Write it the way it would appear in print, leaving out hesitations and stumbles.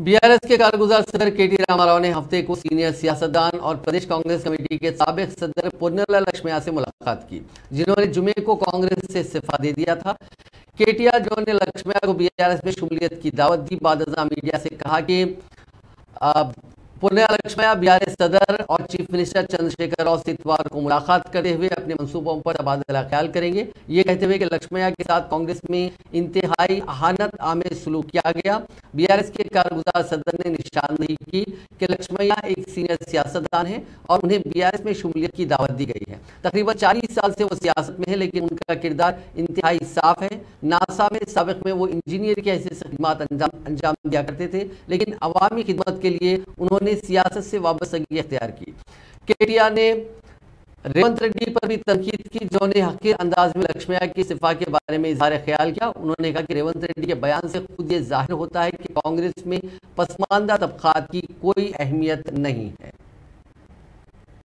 BRS के कारगुजार सदर केटी रामाराव ने हफ्ते को सीनियर सियासतदान और प्रदेश कांग्रेस कमेटी के साबिक सदर पुन्नरलाल लक्ष्मैया से मुलाकात की, जिन्होंने जुमे को कांग्रेस से इस्तीफा दे दिया था। केटीआर जॉन ने लक्ष्मैया को बीआरएस में शमूलियत की दावत दी। बादशाह मीडिया से कहा कि पुन्नरलाल लक्ष्मैया बीआरएस सदर और चीफ मिनिस्टर चंद्रशेखर राव से इतवार को मुलाकात करते हुए अपने मंसूबों पर तबादला ख्याल करेंगे। ये कहते हुए कि लक्ष्मैया के साथ कांग्रेस में इंतहाई अहानत आमेज सलूक किया गया। बीआरएस के कारगुजार सदर ने निशानदेही की कि लक्ष्मैया एक सीनियर सियासतदान है और उन्हें बीआरएस में शमूलियत की दावत दी गई है। तकरीबन 40 साल से वो सियासत में है, लेकिन उनका किरदार इंतहाई साफ है। नासा में साबिक में वो इंजीनियर की हैसियत से खिदमत अंजाम दिया करते थे, लेकिन अवामी खिदमत के लिए उन्होंने सियासत से वाबस्तगी इख्तियार की। केटीआर ने रेवंत रेड्डी पर भी तनकीद की, जिन्होंने हकीर अंदाज में लक्ष्मैया के इस्तीफा के बारे में इजहार ख्याल किया। उन्होंने कहा कि रेवंत रेड्डी के बयान से खुद ये जाहिर होता है कि कांग्रेस में पसमानदा तबकात की कोई अहमियत नहीं है।